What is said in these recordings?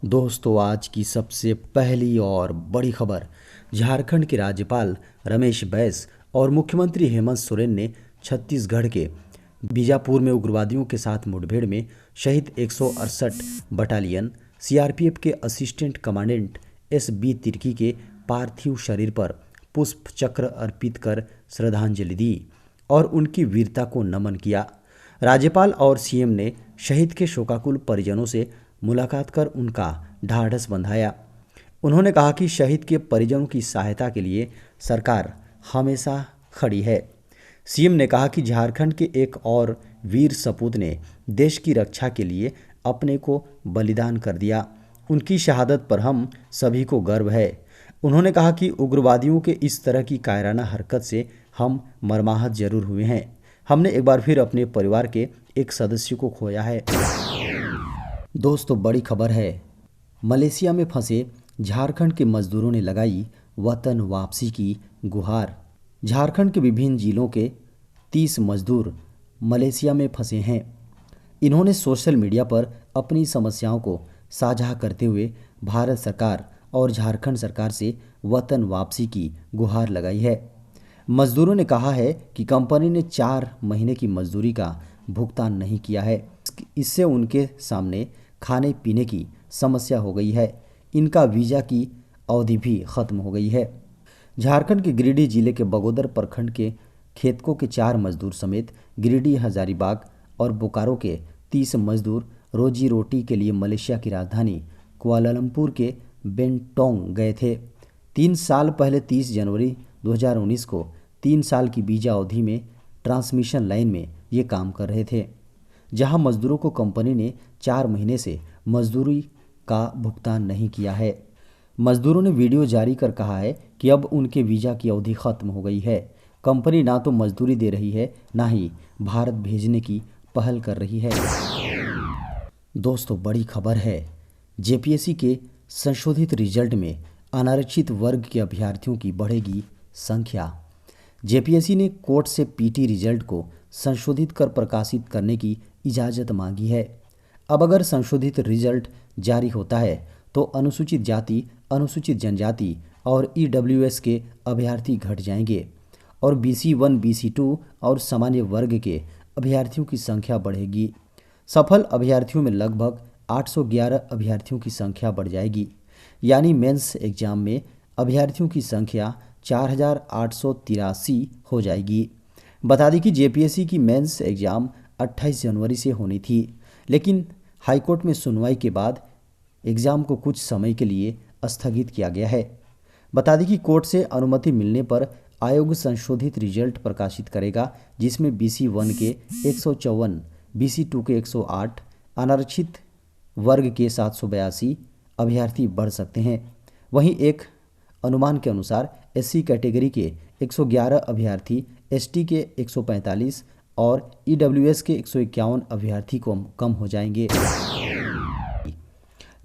दोस्तों, आज की सबसे पहली और बड़ी खबर। झारखंड के राज्यपाल रमेश बैस और मुख्यमंत्री हेमंत सोरेन ने छत्तीसगढ़ के बीजापुर में उग्रवादियों के साथ मुठभेड़ में शहीद 168 बटालियन सीआरपीएफ के assistant commandant S B Tirkey के पार्थिव शरीर पर पुष्प चक्र अर्पित कर श्रद्धांजलि दी और उनकी वीरता को नमन किया। राज्यपाल और सीएम ने शहीद के शोकाकुल परिजनों से मुलाकात कर उनका ढाढ़स बंधाया। उन्होंने कहा कि शहीद के परिजनों की सहायता के लिए सरकार हमेशा खड़ी है। सीएम ने कहा कि झारखंड के एक और वीर सपूत ने देश की रक्षा के लिए अपने को बलिदान कर दिया। उनकी शहादत पर हम सभी को गर्व है। उन्होंने कहा कि उग्रवादियों के इस तरह की कायराना हरकत से हम मर्माहत जरूर हुए हैं। हमने एक बार फिर अपने परिवार के एक सदस्य को खोया है। दोस्तों, बड़ी खबर है। मलेशिया में फंसे झारखंड के मजदूरों ने लगाई वतन वापसी की गुहार। झारखंड के विभिन्न जिलों के 30 मजदूर मलेशिया में फंसे हैं। इन्होंने सोशल मीडिया पर अपनी समस्याओं को साझा करते हुए भारत सरकार और झारखंड सरकार से वतन वापसी की गुहार लगाई है। मजदूरों ने कहा है कि कंपनी ने 4 महीने की मजदूरी का भुगतान नहीं किया है। इससे उनके सामने खाने पीने की समस्या हो गई है। इनका वीज़ा की अवधि भी खत्म हो गई है। झारखंड के गिरिडीह जिले के बगोदर प्रखंड के खेतकों के 4 मजदूर समेत गिरिडीह, हजारीबाग और बोकारो के 30 मजदूर रोजी रोटी के लिए मलेशिया की राजधानी कुआलालंपुर के बेंटोंग गए थे। 3 साल पहले 30 जनवरी 2019 को 3 साल की वीजा अवधि में ट्रांसमिशन लाइन में ये काम कर रहे थे, जहां मजदूरों को कंपनी ने 4 महीने से मजदूरी का भुगतान नहीं किया है। मजदूरों ने वीडियो जारी कर कहा है कि अब उनके वीज़ा की अवधि खत्म हो गई है। कंपनी ना तो मजदूरी दे रही है, ना ही भारत भेजने की पहल कर रही है। दोस्तों, बड़ी खबर है। जेपीएससी के संशोधित रिजल्ट में अनारक्षित वर्ग के अभ्यर्थियों की बढ़ेगी संख्या। जेपीएससी ने कोर्ट से पीटी रिजल्ट को संशोधित कर प्रकाशित करने की इजाज़त मांगी है। अब अगर संशोधित रिजल्ट जारी होता है तो अनुसूचित जाति, अनुसूचित जनजाति और ईडब्ल्यूएस के अभ्यर्थी घट जाएंगे और BC1, BC2 और सामान्य वर्ग के अभ्यर्थियों की संख्या बढ़ेगी। सफल अभ्यर्थियों में लगभग 811 अभ्यर्थियों की संख्या बढ़ जाएगी। यानी मेंस एग्जाम में अभ्यर्थियों की संख्या 4883 हो जाएगी। बता दें कि जेपीएससी की मेंस एग्ज़ाम 28 जनवरी से होनी थी, लेकिन हाईकोर्ट में सुनवाई के बाद एग्ज़ाम को कुछ समय के लिए स्थगित किया गया है। बता दें कि कोर्ट से अनुमति मिलने पर आयोग संशोधित रिजल्ट प्रकाशित करेगा, जिसमें BC1 के 154, BC2 के 108, अनारक्षित वर्ग के 782 अभ्यर्थी बढ़ सकते हैं। वहीं एक अनुमान के अनुसार SC कैटेगरी के 111 अभ्यर्थी, ST के 145 और ईडब्ल्यूएस के 151 अभ्यर्थी को कम हो जाएंगे।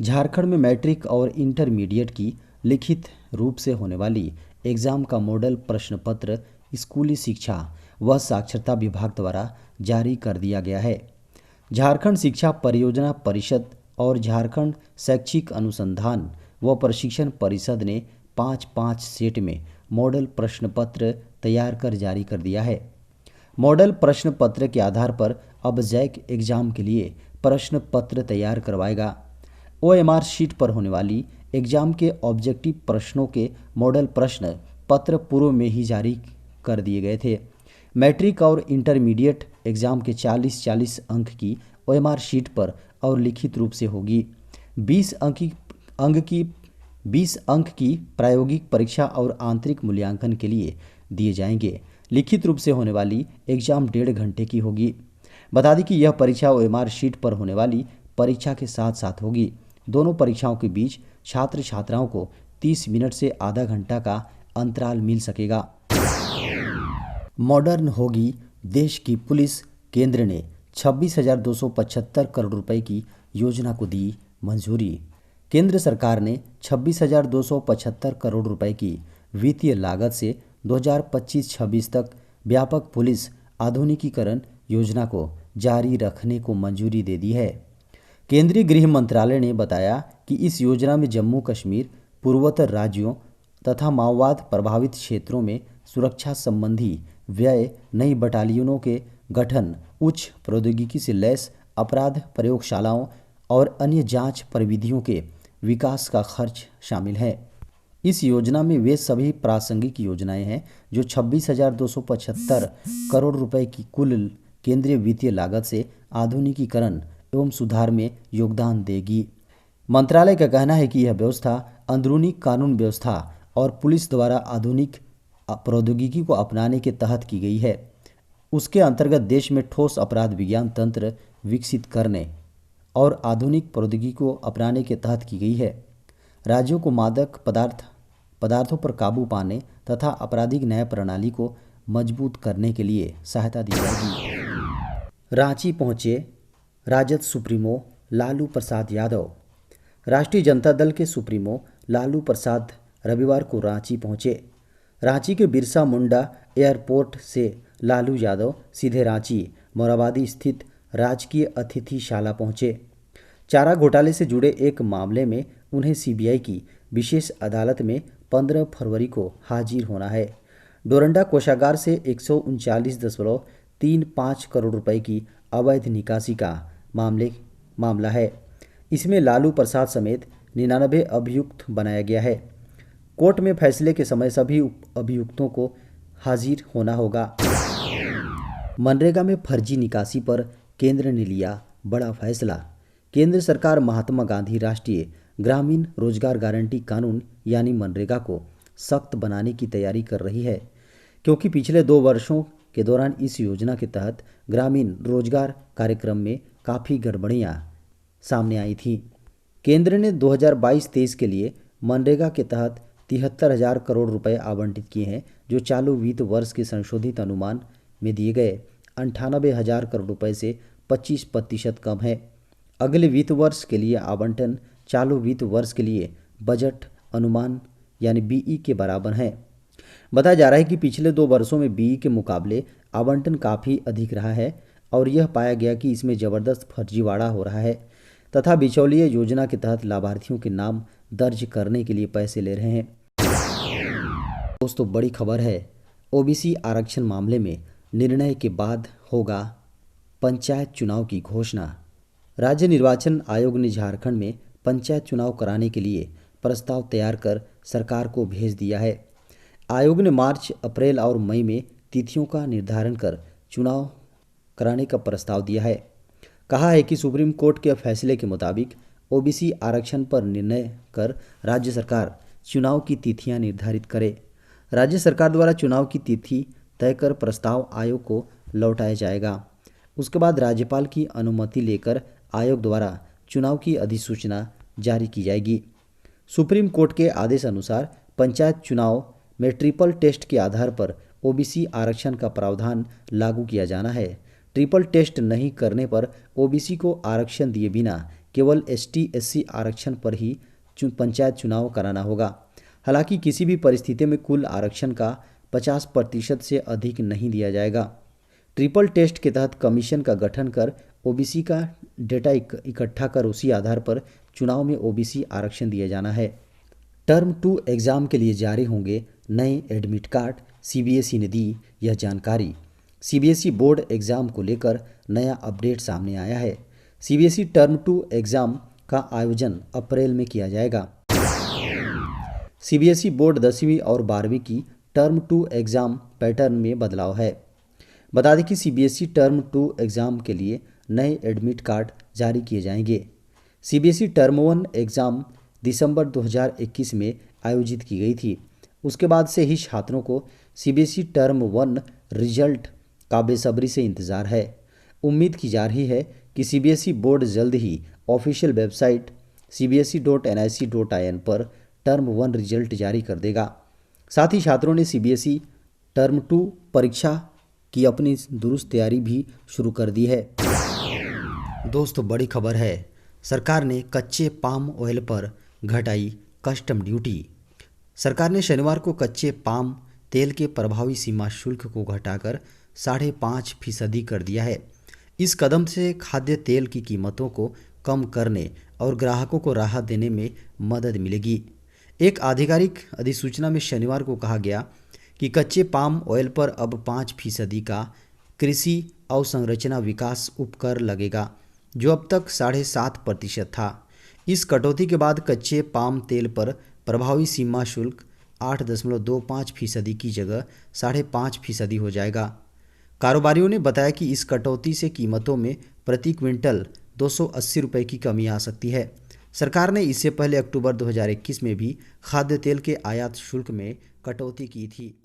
झारखंड में मैट्रिक और इंटरमीडिएट की लिखित रूप से होने वाली एग्ज़ाम का मॉडल प्रश्न पत्र स्कूली शिक्षा व साक्षरता विभाग द्वारा जारी कर दिया गया है। झारखंड शिक्षा परियोजना परिषद और झारखंड शैक्षिक अनुसंधान व प्रशिक्षण परिषद ने 5-5 सेट में मॉडल प्रश्न पत्र तैयार कर जारी कर दिया है। मॉडल प्रश्न पत्र के आधार पर अब जैक एग्जाम के लिए प्रश्न पत्र तैयार करवाएगा। OMR शीट पर होने वाली एग्जाम के ऑब्जेक्टिव प्रश्नों के मॉडल प्रश्न पत्र पूर्व में ही जारी कर दिए गए थे। मैट्रिक और इंटरमीडिएट एग्जाम के 40-40 अंक की OMR शीट पर और लिखित रूप से होगी। 20 अंक की प्रायोगिक परीक्षा और आंतरिक मूल्यांकन के लिए दिए जाएंगे। लिखित रूप से होने वाली एग्जाम 1.5 घंटे की होगी। बता दें कि यह परीक्षा OMR शीट पर होने वाली परीक्षा के साथ साथ होगी। दोनों परीक्षाओं के बीच छात्र छात्राओं को 30 मिनट से आधा घंटा का अंतराल मिल सकेगा। मॉडर्न होगी देश की पुलिस। केंद्र ने 26,275 करोड़ रुपए की योजना को दी मंजूरी। केंद्र सरकार ने 26,275 करोड़ रुपए की वित्तीय लागत से 2025-26 तक व्यापक पुलिस आधुनिकीकरण योजना को जारी रखने को मंजूरी दे दी है। केंद्रीय गृह मंत्रालय ने बताया कि इस योजना में जम्मू कश्मीर, पूर्वोत्तर राज्यों तथा माओवाद प्रभावित क्षेत्रों में सुरक्षा संबंधी व्यय, नई बटालियनों के गठन, उच्च प्रौद्योगिकी से लैस अपराध प्रयोगशालाओं और अन्य जांच प्रविधियों के विकास का खर्च शामिल है। इस योजना में वे सभी प्रासंगिक योजनाएं हैं जो 26,275 करोड़ रुपए की कुल केंद्रीय वित्तीय लागत से आधुनिकीकरण एवं सुधार में योगदान देगी। मंत्रालय का कहना है कि यह व्यवस्था अंदरूनी कानून व्यवस्था और पुलिस द्वारा आधुनिक प्रौद्योगिकी को अपनाने के तहत की गई है। उसके अंतर्गत देश में ठोस अपराध विज्ञान तंत्र विकसित करने और आधुनिक प्रौद्योगिकी को अपनाने के तहत की गई है। राज्यों को मादक पदार्थों पर काबू पाने तथा आपराधिक न्याय प्रणाली को मजबूत करने के लिए सहायता दी जाएगी। रांची पहुंचे राजद सुप्रीमो लालू प्रसाद यादव। राष्ट्रीय जनता दल के सुप्रीमो लालू प्रसाद रविवार को रांची पहुंचे। रांची के बिरसा मुंडा एयरपोर्ट से लालू यादव सीधे रांची मोराबादी स्थित राजकीय अतिथिशाला पहुंचे। चारा घोटाले से जुड़े एक मामले में उन्हें सीबीआई की विशेष अदालत में 15 फरवरी को हाजिर होना है। डोरंडा कोषागार से 139.35 करोड़ रुपए की अवैध निकासी का मामला है। इसमें लालू प्रसाद समेत 99 अभियुक्त बनाया गया है। कोर्ट में फैसले के समय सभी अभियुक्तों को हाजिर होना होगा। मनरेगा में फर्जी निकासी पर केंद्र ने लिया बड़ा फैसला। केंद्र सरकार महात्मा गांधी राष्ट्रीय ग्रामीण रोजगार गारंटी कानून यानी मनरेगा को सख्त बनाने की तैयारी कर रही है, क्योंकि पिछले 2 वर्षों के दौरान इस योजना के तहत ग्रामीण रोजगार कार्यक्रम में काफ़ी गड़बड़ियां सामने आई थी। केंद्र ने 2022-23 के लिए मनरेगा के तहत 73,000 करोड़ रुपए आवंटित किए हैं, जो चालू वित्त वर्ष के संशोधित अनुमान में दिए गए 98,000 करोड़ रुपए से 25% कम है। अगले वित्त वर्ष के लिए आवंटन चालू वित्त वर्ष के लिए बजट अनुमान यानी बीई के बराबर है। बताया जा रहा है कि पिछले 2 वर्षों में बीई के मुकाबले आवंटन काफ़ी अधिक रहा है और यह पाया गया कि इसमें ज़बरदस्त फर्जीवाड़ा हो रहा है तथा बिचौलिए योजना के तहत लाभार्थियों के नाम दर्ज करने के लिए पैसे ले रहे हैं। दोस्तों, बड़ी खबर है, ओबीसी आरक्षण मामले में निर्णय के बाद होगा पंचायत चुनाव की घोषणा। राज्य निर्वाचन आयोग ने झारखंड में पंचायत चुनाव कराने के लिए प्रस्ताव तैयार कर सरकार को भेज दिया है। आयोग ने मार्च, अप्रैल और मई में तिथियों का निर्धारण कर चुनाव कराने का प्रस्ताव दिया है। कहा है कि सुप्रीम कोर्ट के फैसले के मुताबिक ओबीसी आरक्षण पर निर्णय कर राज्य सरकार चुनाव की तिथियां निर्धारित करे। राज्य सरकार द्वारा चुनाव की तिथि तय कर प्रस्ताव आयोग को लौटाया जाएगा। उसके बाद राज्यपाल की अनुमति लेकर आयोग द्वारा चुनाव की अधिसूचना जारी की जाएगी। सुप्रीम कोर्ट के आदेश अनुसार पंचायत चुनाव में ट्रिपल टेस्ट के आधार पर ओबीसी आरक्षण का प्रावधान लागू किया जाना है। ट्रिपल टेस्ट नहीं करने पर ओबीसी को आरक्षण दिए बिना केवल ST/SC आरक्षण पर ही पंचायत चुनाव कराना होगा। हालांकि किसी भी परिस्थिति में कुल आरक्षण का 50% से अधिक नहीं दिया जाएगा। ट्रिपल टेस्ट के तहत कमीशन का गठन कर ओबीसी का डेटा इकट्ठा कर उसी आधार पर चुनाव में ओबीसी आरक्षण दिया जाना है। टर्म 2 एग्ज़ाम के लिए जारी होंगे नए एडमिट कार्ड, सीबीएसई ने दी यह जानकारी। सीबीएसई बोर्ड एग्ज़ाम को लेकर नया अपडेट सामने आया है। सीबीएसई टर्म 2 एग्ज़ाम का आयोजन अप्रैल में किया जाएगा। सीबीएसई बोर्ड 10वीं और 12वीं की टर्म 2 एग्ज़ाम पैटर्न में बदलाव है। बता दें कि सीबीएसई टर्म 2 एग्ज़ाम के लिए नए एडमिट कार्ड जारी किए जाएंगे। सीबीएसई टर्म 1 एग्ज़ाम दिसंबर 2021 में आयोजित की गई थी। उसके बाद से ही छात्रों को सीबीएसई टर्म 1 रिजल्ट का बेसब्री से इंतज़ार है। उम्मीद की जा रही है कि सीबीएसई बोर्ड जल्द ही ऑफिशियल वेबसाइट cbse.nic.in पर टर्म 1 रिजल्ट जारी कर देगा। साथ ही छात्रों ने सीबीएसई टर्म 2 परीक्षा की अपनी दुरुस्त तैयारी भी शुरू कर दी है। दोस्तों, बड़ी खबर है, सरकार ने कच्चे पाम ऑयल पर घटाई कस्टम ड्यूटी। सरकार ने शनिवार को कच्चे पाम तेल के प्रभावी सीमा शुल्क को घटाकर 5.5% कर दिया है। इस कदम से खाद्य तेल की कीमतों को कम करने और ग्राहकों को राहत देने में मदद मिलेगी। एक आधिकारिक अधिसूचना में शनिवार को कहा गया कि कच्चे पाम ऑयल पर अब 5% का कृषि अवसंरचना विकास उपकर लगेगा, जो अब तक 7.5% था। इस कटौती के बाद कच्चे पाम तेल पर प्रभावी सीमा शुल्क 8.25% की जगह 5.5% हो जाएगा। कारोबारियों ने बताया कि इस कटौती से कीमतों में प्रति क्विंटल 280 रुपये की कमी आ सकती है। सरकार ने इससे पहले अक्टूबर 2021 में भी खाद्य तेल के आयात शुल्क में कटौती की थी।